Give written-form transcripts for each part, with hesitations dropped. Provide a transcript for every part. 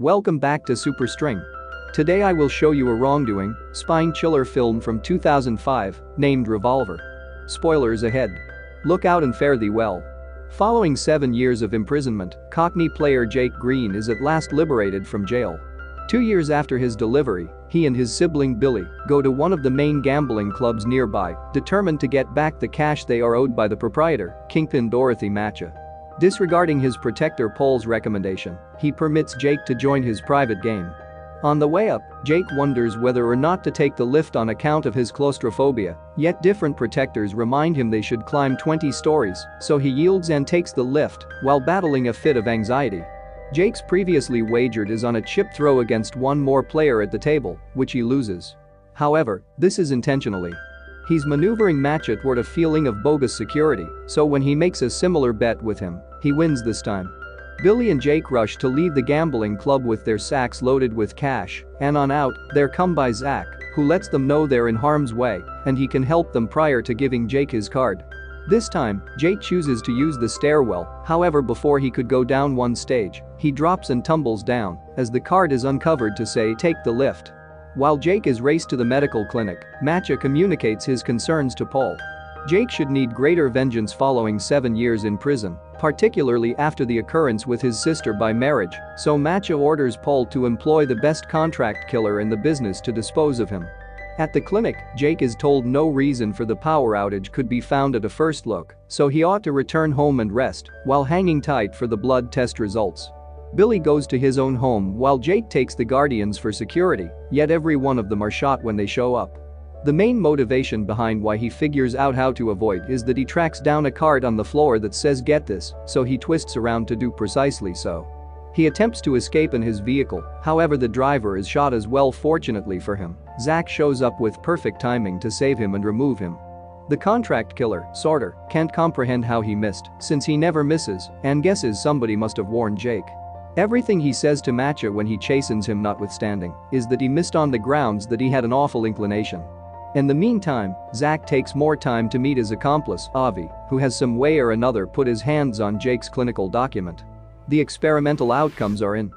Welcome back to Superstring. Today I will show you a wrongdoing, spine chiller film from 2005, named Revolver. Spoilers ahead. Look out and fare thee well. Following 7 years of imprisonment, Cockney player Jake Green is at last liberated from jail. 2 years after his delivery, he and his sibling Billy go to one of the main gambling clubs nearby, determined to get back the cash they are owed by the proprietor, kingpin Dorothy Macha. Disregarding his protector Paul's recommendation, he permits Jake to join his private game. On the way up, Jake wonders whether or not to take the lift on account of his claustrophobia, yet different protectors remind him they should climb 20 stories, so he yields and takes the lift while battling a fit of anxiety. Jake's previously wagered is on a chip throw against one more player at the table, which he loses. However, this is intentionally. He's maneuvering Macha toward a feeling of bogus security, so when he makes a similar bet with him, he wins this time. Billy and Jake rush to leave the gambling club with their sacks loaded with cash, and on out, they're come by Zach, who lets them know they're in harm's way and he can help them prior to giving Jake his card. This time, Jake chooses to use the stairwell, however before he could go down one stage, he drops and tumbles down as the card is uncovered to say take the lift. While Jake is raced to the medical clinic, Macha communicates his concerns to Paul. Jake should need greater vengeance following 7 years in prison, particularly after the occurrence with his sister by marriage, so Macha orders Paul to employ the best contract killer in the business to dispose of him. At the clinic, Jake is told no reason for the power outage could be found at a first look, so he ought to return home and rest while hanging tight for the blood test results. Billy goes to his own home while Jake takes the guardians for security, yet every one of them are shot when they show up. The main motivation behind why he figures out how to avoid is that he tracks down a card on the floor that says get this, so he twists around to do precisely so. He attempts to escape in his vehicle, however the driver is shot as well. Fortunately for him, Zach shows up with perfect timing to save him and remove him. The contract killer, sorter, can't comprehend how he missed, since he never misses, and guesses somebody must have warned Jake. Everything he says to Macha when he chastens him notwithstanding is that he missed on the grounds that he had an awful inclination. In the meantime, Zach takes more time to meet his accomplice, Avi, who has some way or another put his hands on Jake's clinical document. The experimental outcomes are in.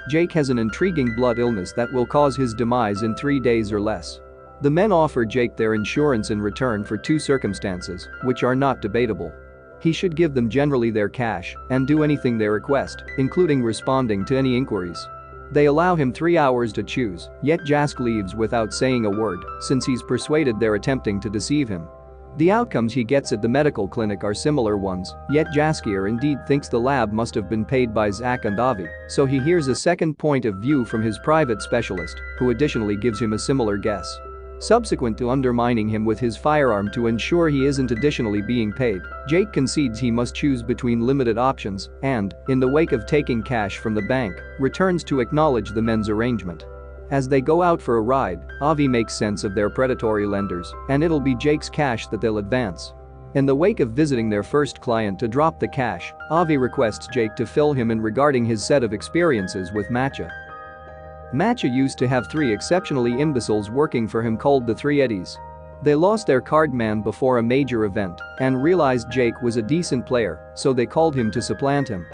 Jake has an intriguing blood illness that will cause his demise in 3 days or less. The men offer Jake their insurance in return for 2 circumstances, which are not debatable. He should give them generally their cash and do anything they request, including responding to any inquiries. They allow him 3 hours to choose, yet Jask leaves without saying a word since he's persuaded they're attempting to deceive him. The outcomes he gets at the medical clinic are similar ones, yet Jaskier indeed thinks the lab must have been paid by Zach and Avi, so he hears a second point of view from his private specialist, who additionally gives him a similar guess. Subsequent to undermining him with his firearm to ensure he isn't additionally being paid, Jake concedes he must choose between limited options and, in the wake of taking cash from the bank, returns to acknowledge the men's arrangement. As they go out for a ride, Avi makes sense of their predatory lenders, and it'll be Jake's cash that they'll advance. In the wake of visiting their first client to drop the cash, Avi requests Jake to fill him in regarding his set of experiences with Macha. Macha used to have 3 exceptionally imbeciles working for him called the 3 Eddies. They lost their card man before a major event and realized Jake was a decent player, so they called him to supplant him.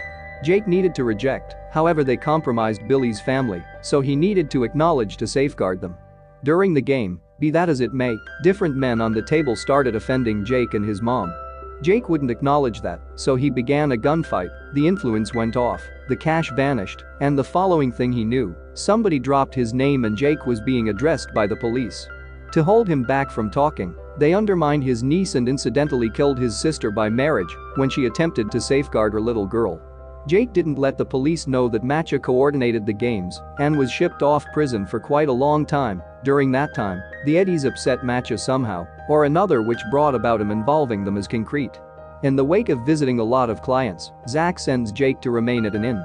Jake needed to reject, however they compromised Billy's family, so he needed to acknowledge to safeguard them. During the game, be that as it may, different men on the table started offending Jake and his mom. Jake wouldn't acknowledge that, so he began a gunfight, the influence went off, the cash vanished, and the following thing he knew, somebody dropped his name and Jake was being addressed by the police. To hold him back from talking, they undermined his niece and incidentally killed his sister by marriage when she attempted to safeguard her little girl. Jake didn't let the police know that Macha coordinated the games and was shipped off prison for quite a long time. During that time, the Eddies upset Macha somehow or another, which brought about him involving them as concrete. In the wake of visiting a lot of clients, Zach sends Jake to remain at an inn.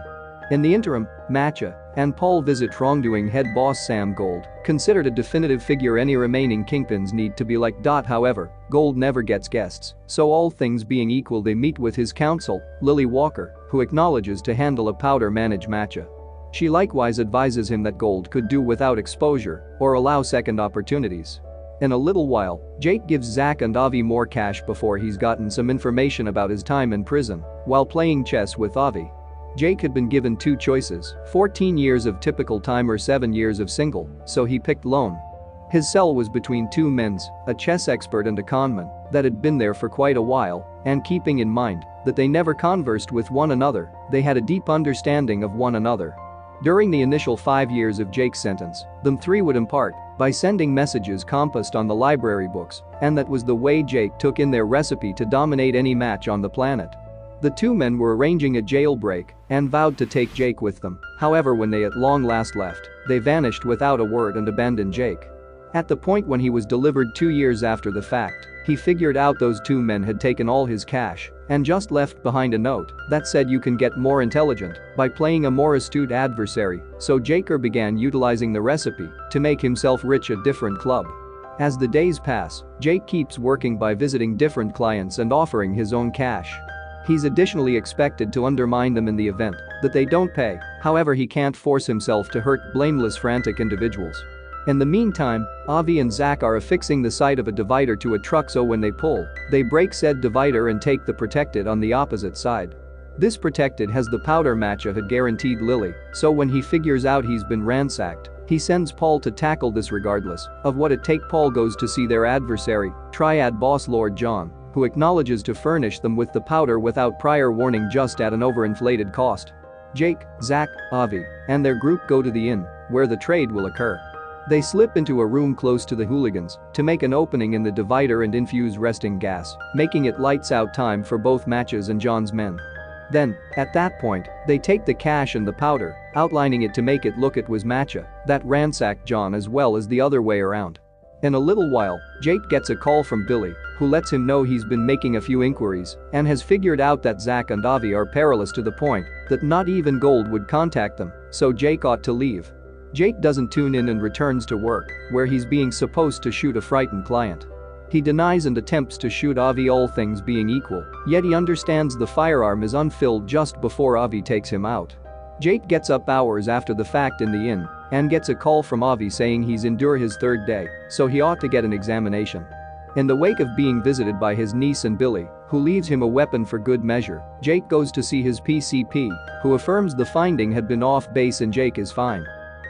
In the interim, Macha and Paul visit wrongdoing head boss Sam Gold, considered a definitive figure any remaining kingpins need to be like. However, Gold never gets guests, so all things being equal they meet with his counsel, Lily Walker, who acknowledges to handle a powder manage Macha. She likewise advises him that Gold could do without exposure or allow second opportunities. In a little while, Jake gives Zach and Avi more cash before he's gotten some information about his time in prison while playing chess with Avi. Jake had been given two choices, 14 years of typical time or 7 years of single, so he picked lone. His cell was between two men's, a chess expert and a conman, that had been there for quite a while, and keeping in mind that they never conversed with one another, they had a deep understanding of one another. During the initial 5 years of Jake's sentence, them three would impart by sending messages compassed on the library books, and that was the way Jake took in their recipe to dominate any match on the planet. The two men were arranging a jailbreak and vowed to take Jake with them, however when they at long last left, they vanished without a word and abandoned Jake. At the point when he was delivered 2 years after the fact, he figured out those two men had taken all his cash and just left behind a note that said you can get more intelligent by playing a more astute adversary, so Jaker began utilizing the recipe to make himself rich at different club. As the days pass, Jake keeps working by visiting different clients and offering his own cash. He's additionally expected to undermine them in the event that they don't pay, however he can't force himself to hurt blameless frantic individuals. In the meantime, Avi and Zach are affixing the side of a divider to a truck so when they pull, they break said divider and take the protected on the opposite side. This protected has the powder Macha had guaranteed Lily, so when he figures out he's been ransacked, he sends Paul to tackle this regardless of what it take. Paul goes to see their adversary, Triad boss Lord John, who acknowledges to furnish them with the powder without prior warning just at an overinflated cost. Jake, Zach, Avi, and their group go to the inn, where the trade will occur. They slip into a room close to the hooligans to make an opening in the divider and infuse resting gas, making it lights out time for both Macha's and John's men. Then, at that point, they take the cash and the powder, outlining it to make it look it was Macha that ransacked John as well as the other way around. In a little while, Jake gets a call from Billy, who lets him know he's been making a few inquiries and has figured out that Zach and Avi are perilous to the point that not even Gold would contact them, so Jake ought to leave. Jake doesn't tune in and returns to work, where he's being supposed to shoot a frightened client. He denies and attempts to shoot Avi, all things being equal, yet he understands the firearm is unfilled just before Avi takes him out. Jake gets up hours after the fact in the inn and gets a call from Avi saying he's endure his third day, so he ought to get an examination. In the wake of being visited by his niece and Billy, who leaves him a weapon for good measure, Jake goes to see his PCP, who affirms the finding had been off base and Jake is fine.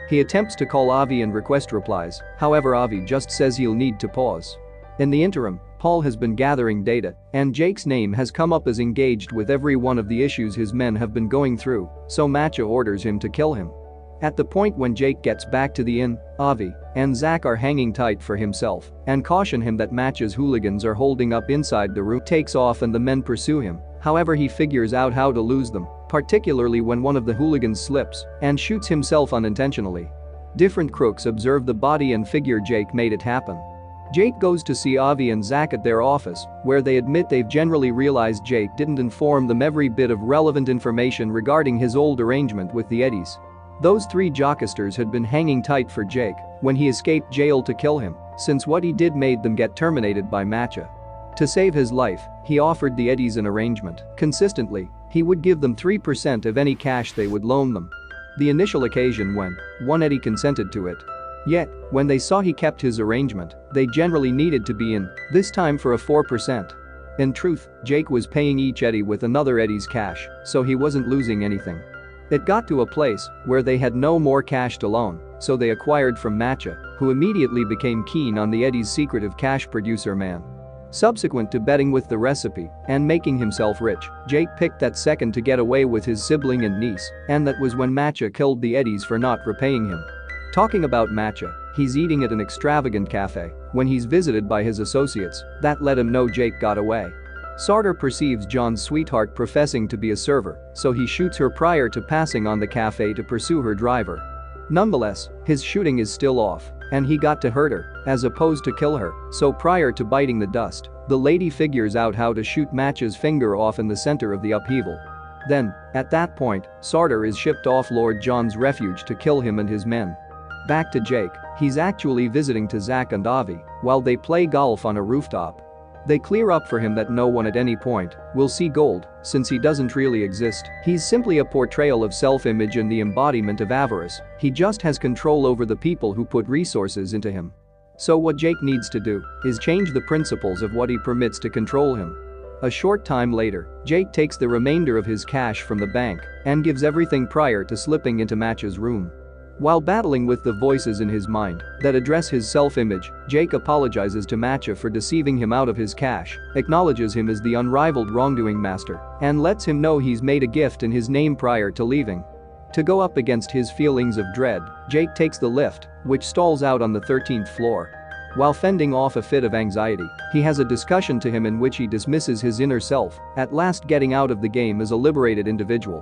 He attempts to call Avi and request replies, however Avi just says he'll need to pause. In the interim, Paul has been gathering data, and Jake's name has come up as engaged with every one of the issues his men have been going through, so Macha orders him to kill him. At the point when Jake gets back to the inn, Avi and Zach are hanging tight for himself and caution him that Macha's hooligans are holding up inside the room. Takes off and the men pursue him, however he figures out how to lose them, particularly when one of the hooligans slips and shoots himself unintentionally. Different crooks observe the body and figure Jake made it happen. Jake goes to see Avi and Zach at their office, where they admit they've generally realized Jake didn't inform them every bit of relevant information regarding his old arrangement with the Eddies. Those three jocksters had been hanging tight for Jake when he escaped jail to kill him, since what he did made them get terminated by Macha. To save his life, he offered the Eddies an arrangement. Consistently, he would give them 3% of any cash they would loan them. The initial occasion when one Eddie consented to it. Yet, when they saw he kept his arrangement, they generally needed to be in, this time for a 4%. In truth, Jake was paying each Eddie with another Eddie's cash, so he wasn't losing anything. It got to a place where they had no more cash to loan, so they acquired from Macha, who immediately became keen on the Eddie's secretive cash producer man. Subsequent to betting with the recipe and making himself rich, Jake picked that second to get away with his sibling and niece, and that was when Macha killed the Eddies for not repaying him. Talking about Macha, he's eating at an extravagant cafe when he's visited by his associates that let him know Jake got away. Sartor perceives John's sweetheart professing to be a server, so he shoots her prior to passing on the cafe to pursue her driver. Nonetheless, his shooting is still off, and he got to hurt her as opposed to kill her, so prior to biting the dust, the lady figures out how to shoot Macha's finger off in the center of the upheaval. Then, at that point, Sartor is shipped off Lord John's refuge to kill him and his men. Back to Jake, he's actually visiting to Zach and Avi while they play golf on a rooftop. They clear up for him that no one at any point will see Gold, since he doesn't really exist. He's simply a portrayal of self-image and the embodiment of avarice. He just has control over the people who put resources into him. So what Jake needs to do is change the principles of what he permits to control him. A short time later, Jake takes the remainder of his cash from the bank and gives everything prior to slipping into Macha's room. While battling with the voices in his mind that address his self-image, Jake apologizes to Macha for deceiving him out of his cash, acknowledges him as the unrivaled wrongdoing master, and lets him know he's made a gift in his name prior to leaving. To go up against his feelings of dread, Jake takes the lift, which stalls out on the 13th floor. While fending off a fit of anxiety, he has a discussion to him in which he dismisses his inner self, at last getting out of the game as a liberated individual.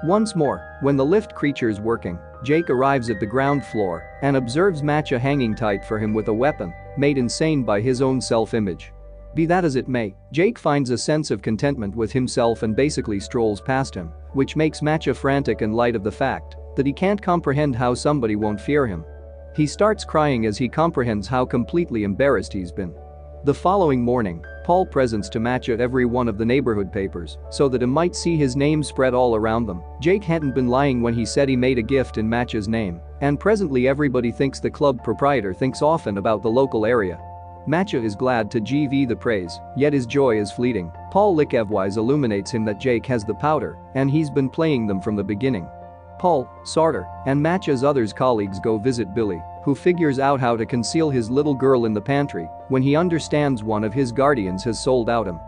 Once more, when the lift creature's working, Jake arrives at the ground floor and observes Macha hanging tight for him with a weapon, made insane by his own self-image. Be that as it may, Jake finds a sense of contentment with himself and basically strolls past him, which makes Macha frantic in light of the fact that he can't comprehend how somebody won't fear him. He starts crying as he comprehends how completely embarrassed he's been. The following morning, Paul presents to Macha every one of the neighborhood papers so that he might see his name spread all around them. Jake hadn't been lying when he said he made a gift in Macha's name, and presently everybody thinks the club proprietor thinks often about the local area. Macha is glad to give the praise, yet his joy is fleeting. Paul Likevwise illuminates him that Jake has the powder, and he's been playing them from the beginning. Paul, Sartor, and Macha's other colleagues go visit Billy, who figures out how to conceal his little girl in the pantry when he understands one of his guardians has sold out him.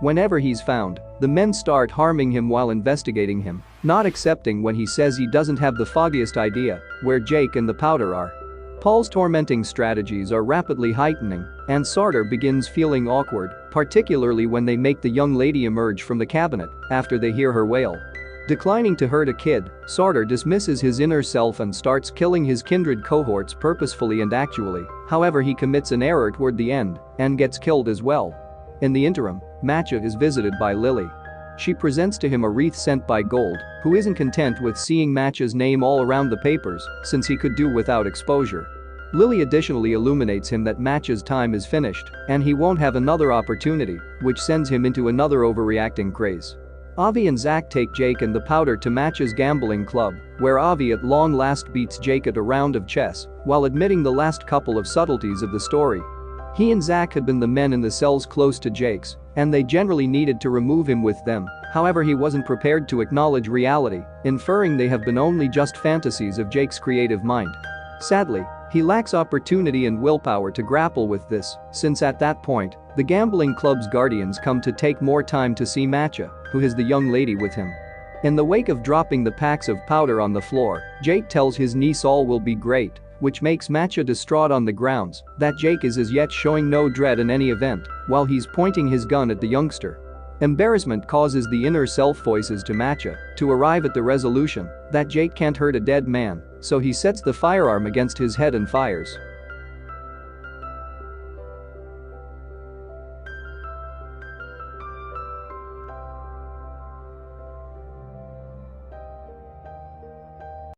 Whenever he's found, the men start harming him while investigating him, not accepting when he says he doesn't have the foggiest idea where Jake and the powder are. Paul's tormenting strategies are rapidly heightening, and Sartor begins feeling awkward, particularly when they make the young lady emerge from the cabinet after they hear her wail. Declining to hurt a kid, Sartor dismisses his inner self and starts killing his kindred cohorts purposefully and actually. However, he commits an error toward the end and gets killed as well. In the interim, Macha is visited by Lily. She presents to him a wreath sent by Gold, who isn't content with seeing Macha's name all around the papers since he could do without exposure. Lily additionally illuminates him that Macha's time is finished and he won't have another opportunity, which sends him into another overreacting craze. Avi and Zach take Jake and the powder to Macha's gambling club, where Avi at long last beats Jake at a round of chess while admitting the last couple of subtleties of the story. He and Zach had been the men in the cells close to Jake's, and they generally needed to remove him with them. However, he wasn't prepared to acknowledge reality, inferring they have been only just fantasies of Jake's creative mind. Sadly, he lacks opportunity and willpower to grapple with this, since at that point, the gambling club's guardians come to take more time to see Macha, who has the young lady with him. In the wake of dropping the packs of powder on the floor, Jake tells his niece all will be great, which makes Macha distraught on the grounds that Jake is as yet showing no dread in any event while he's pointing his gun at the youngster. Embarrassment causes the inner self voices to Macha to arrive at the resolution that Jake can't hurt a dead man, so he sets the firearm against his head and fires.